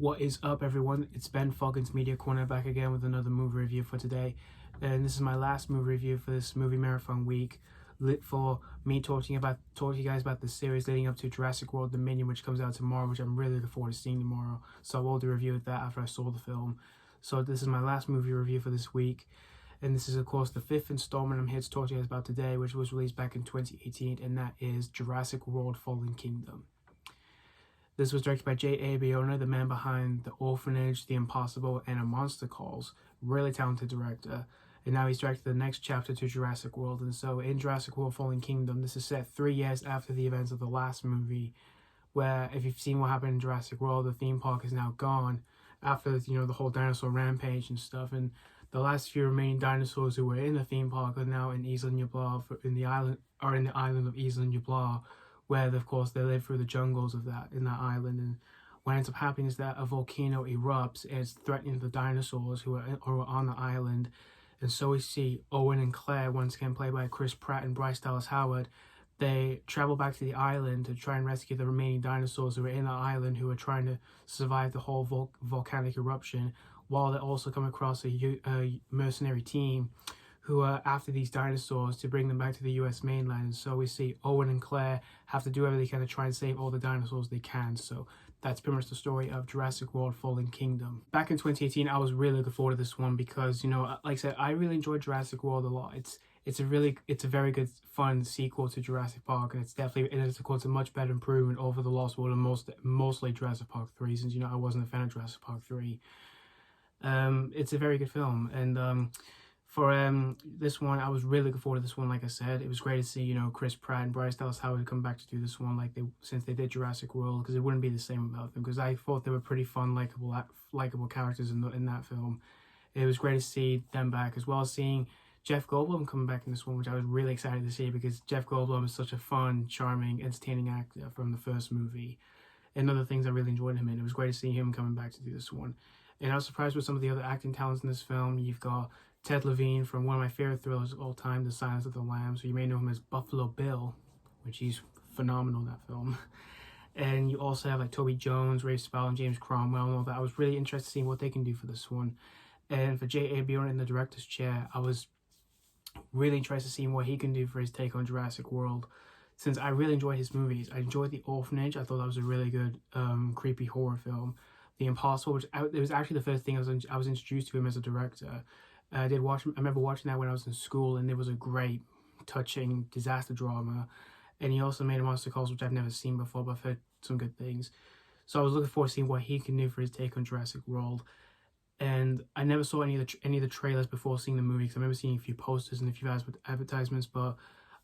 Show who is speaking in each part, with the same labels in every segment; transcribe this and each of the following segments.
Speaker 1: What is up, everyone? It's Ben Foggins Media Corner back again with another movie review for today. And this is my last movie review for this movie marathon week, lit for me talking to you guys about the series leading up to Jurassic World Dominion, which comes out tomorrow, which I'm really looking forward to seeing tomorrow. So I will do a review of that after I saw the film. So this is my last movie review for this week. And this is, of course, the fifth installment I'm here to talk to you guys about today, which was released back in 2018, and that is Jurassic World Fallen Kingdom. This was directed by J.A. Bayona, the man behind The Orphanage, The Impossible, and A Monster Calls. Really talented director. And now he's directed the next chapter to Jurassic World. And so in Jurassic World Fallen Kingdom, this is set 3 years after the events of the last movie, where, if you've seen what happened in Jurassic World, the theme park is now gone after, the whole dinosaur rampage and stuff. And the last few remaining dinosaurs who were in the theme park are now in Isla Nublar, in the island of Isla Nublar, where, of course, they live through the jungles of in that island. And what ends up happening is that a volcano erupts and it's threatening the dinosaurs who are on the island. And so we see Owen and Claire, once again played by Chris Pratt and Bryce Dallas Howard. They travel back to the island to try and rescue the remaining dinosaurs who are in the island, who are trying to survive the whole volcanic eruption, while they also come across a mercenary team who are after these dinosaurs to bring them back to the US mainland. And so we see Owen and Claire have to do everything they can to try and save all the dinosaurs they can. So that's pretty much the story of Jurassic World Fallen Kingdom. Back in 2018, I was really looking forward to this one because, like I said, I really enjoyed Jurassic World a lot. It's a very good, fun sequel to Jurassic Park, and it's of course a much better improvement over The Lost World and mostly Jurassic Park 3, since I wasn't a fan of Jurassic Park 3. It's a very good film, and for this one, I was really looking forward to this one. Like I said, it was great to see Chris Pratt and Bryce Dallas Howard come back to do this one since they did Jurassic World, because it wouldn't be the same without them, because I thought they were pretty fun, likable characters in that film. It was great to see them back, as well as seeing Jeff Goldblum come back in this one, which I was really excited to see, because Jeff Goldblum is such a fun, charming, entertaining actor from the first movie, and other things I really enjoyed him in. It was great to see him coming back to do this one. And I was surprised with some of the other acting talents in this film. You've got Ted Levine from one of my favorite thrillers of all time, The Silence of the Lambs. So you may know him as Buffalo Bill, which he's phenomenal in that film. And you also have Toby Jones, Rafe, Spall, and James Cromwell and all that. I was really interested in seeing what they can do for this one. And for J.A. Bayona in the director's chair, I was really interested in seeing what he can do for his take on Jurassic World, since I really enjoyed his movies. I enjoyed The Orphanage. I thought that was a really good, creepy horror film. The Impossible, it was actually the first thing I was introduced to him as a director. I remember watching that when I was in school, and it was a great, touching disaster drama. And he also made A Monster Calls, which I've never seen before, but I've heard some good things. So I was looking forward to seeing what he can do for his take on Jurassic World. And I never saw any of the trailers before seeing the movie, because I remember seeing a few posters and a few advertisements, but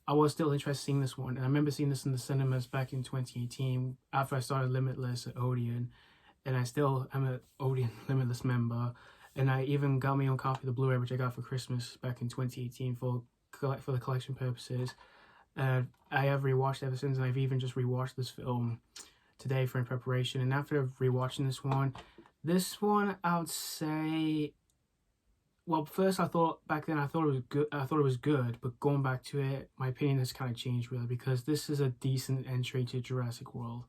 Speaker 1: I was still interested in seeing this one. And I remember seeing this in the cinemas back in 2018 after I started Limitless at Odeon. And I still am an Odeon Limitless member. And I even got my own copy of the Blu-ray, which I got for Christmas back in 2018 for the collection purposes. I have rewatched it ever since, and I've even just rewatched this film today in preparation. And after rewatching this one I would say, well, first back then I thought it was good, but going back to it, my opinion has kind of changed really, because this is a decent entry to Jurassic World.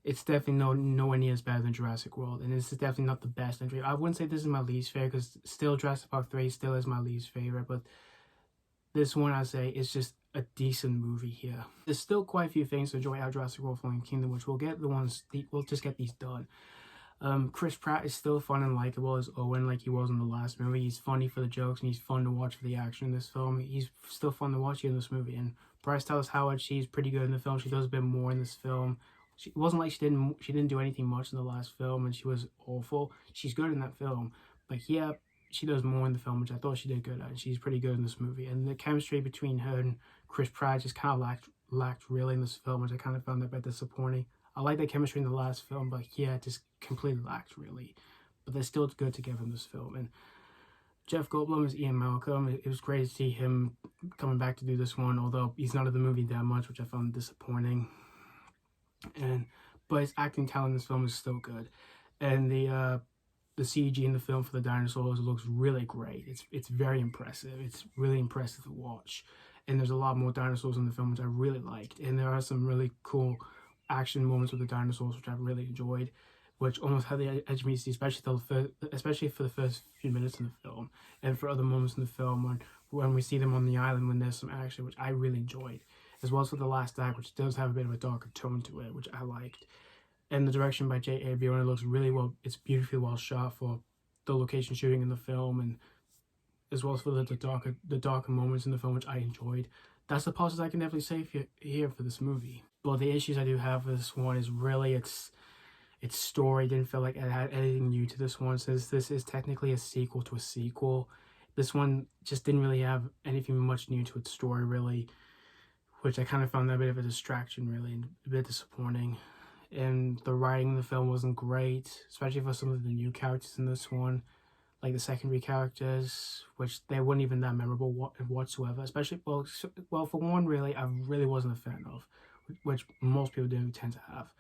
Speaker 1: It's definitely nowhere near as bad than Jurassic World, and this is definitely not the best entry. I wouldn't say this is my least favorite, because still Jurassic Park 3 still is my least favorite, but this one I'd say is just a decent movie here. There's still quite a few things to enjoy out of Jurassic World Fallen Kingdom, which we'll just get these done. Chris Pratt is still fun and likable as Owen, like he was in the last movie. He's funny for the jokes, and he's fun to watch for the action in this film. He's still fun to watch in this movie. And Bryce Dallas Howard, she's pretty good in the film. She does a bit more in this film. It wasn't like she didn't do anything much in the last film, and she was awful. She's good in that film, but yeah, she does more in the film, which I thought she did good at. And she's pretty good in this movie. And the chemistry between her and Chris Pratt just kind of lacked really in this film, which I kind of found that a bit disappointing. I like the chemistry in the last film, but yeah, it just completely lacked really. But they're still good together in this film. And Jeff Goldblum is Ian Malcolm. It was great to see him coming back to do this one, although he's not in the movie that much, which I found disappointing. But his acting talent in this film is still good, and the CG in the film for the dinosaurs looks really great. It's very impressive. It's really impressive to watch, and there's a lot more dinosaurs in the film, which I really liked. And there are some really cool action moments with the dinosaurs, which I really enjoyed. which almost had the edge of me, especially for the first few minutes in the film, and for other moments in the film when we see them on the island when there's some action, which I really enjoyed, as well as for the last act, which does have a bit of a darker tone to it, which I liked. And the direction by J.A. Bayona looks really well. It's beautifully well shot for the location shooting in the film, and as well as for the darker moments in the film, which I enjoyed. That's the positives I can definitely say here for this movie. But the issues I do have with this one is really its story. Didn't feel like it had anything new to this one, since this is technically a sequel to a sequel. This one just didn't really have anything much new to its story, really, which I kind of found that a bit of a distraction, really, and a bit disappointing. And the writing in the film wasn't great, especially for some of the new characters in this one, like the secondary characters, which they weren't even that memorable whatsoever. Especially, well, for one, really, I really wasn't a fan of, which most people do tend to have.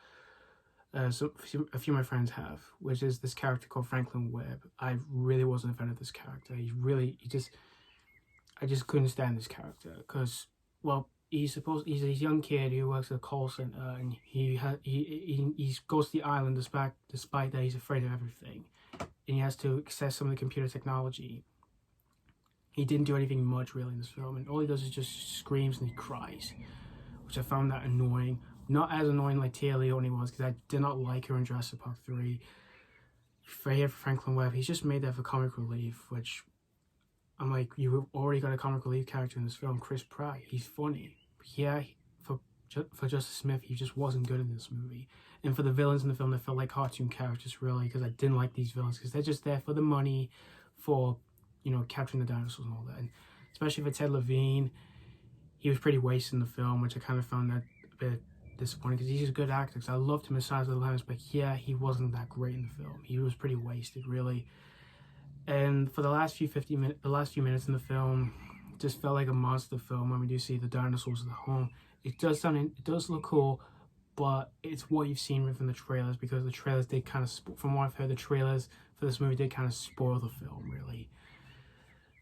Speaker 1: So a few of my friends have, which is this character called Franklin Webb. I really wasn't a fan of this character. I just couldn't stand this character because, well, he's a young kid who works at a call center, and he goes to the island despite that he's afraid of everything, and he has to access some of the computer technology. He didn't do anything much really in this film, and all he does is just screams and he cries, which I found that annoying. Not as annoying like Tia Leone was, because I did not like her in Jurassic Park 3. For Franklin Webb, he's just made that for comic relief, which I'm like, you've already got a comic relief character in this film, Chris Pratt. He's funny. But yeah, for Justice Smith, he just wasn't good in this movie. And for the villains in the film, they felt like cartoon characters, really, because I didn't like these villains, because they're just there for the money, for, capturing the dinosaurs and all that. And especially for Ted Levine, he was pretty wasted in the film, which I kind of found that a bit disappointing, because he's a good actor. Because I loved him in Silence of the Lambs, but yeah, he wasn't that great in the film. He was pretty wasted, really. And for the last few minutes in the film, it just felt like a monster film when we do see the dinosaurs at the home. It does look cool, but it's what you've seen from the trailers, because the trailers did kind of, from what I've heard, the trailers for this movie did kind of spoil the film, really.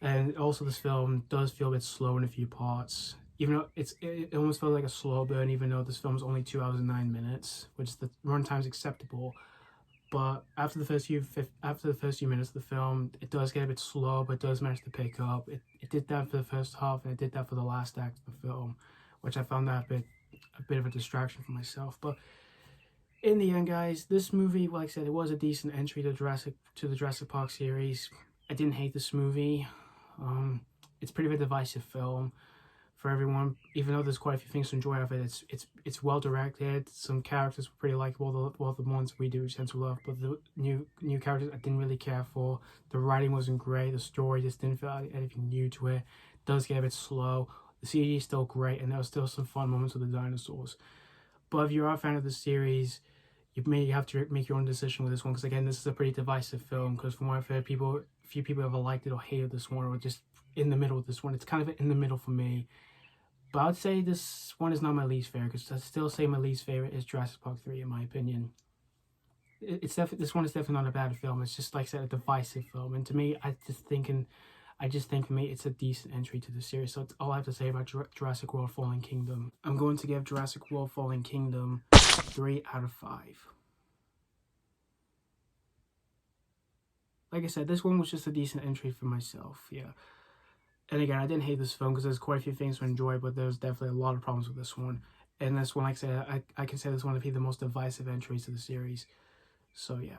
Speaker 1: And also, this film does feel a bit slow in a few parts. Even though it almost felt like a slow burn, even though this film is only 2 hours and 9 minutes, which the runtime's acceptable. But after the first few minutes of the film, it does get a bit slow, but it does manage to pick up. It did that for the first half, and it did that for the last act of the film, which I found that a bit of a distraction for myself. But in the end, guys, this movie, like I said, it was a decent entry to the Jurassic Park series. I didn't hate this movie. It's pretty of a divisive film for everyone, even though there's quite a few things to enjoy of it. It's well directed. Some characters were pretty likable, the ones we do tend to love, but the new characters I didn't really care for. The writing wasn't great. The story just didn't feel like anything new to it. It does get a bit slow. The CG is still great, and there was still some fun moments with the dinosaurs. But if you are a fan of the series, you may have to make your own decision with this one, because again, this is a pretty divisive film, because from what I've heard, a few people have liked it or hated this one, or just in the middle of this one. It's kind of in the middle for me. But I would say this one is not my least favorite, because I still say my least favorite is Jurassic Park 3, in my opinion. This one is definitely not a bad film. It's just, like I said, a divisive film. And to me, I just think for me, it's a decent entry to the series. So that's all I have to say about Jurassic World Fallen Kingdom. I'm going to give Jurassic World Fallen Kingdom 3 out of 5. Like I said, this one was just a decent entry for myself, yeah. And again, I didn't hate this film, because there's quite a few things to enjoy, but there's definitely a lot of problems with this one. And this one, like I said, I consider this one to be the most divisive entries to the series. So yeah,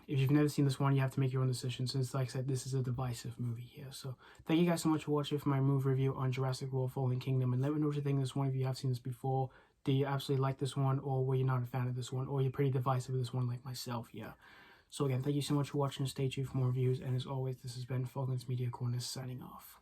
Speaker 1: if you've never seen this one, you have to make your own decision, since, like I said, this is a divisive movie here. So thank you guys so much for watching for my movie review on Jurassic World Fallen Kingdom, and let me know what you think of this one if you have seen this before. Do you absolutely like this one, or were you not a fan of this one, or you're pretty divisive with this one like myself, yeah. So again, thank you so much for watching. Stay tuned for more reviews, and as always, this has been Falcon's Media Corner signing off.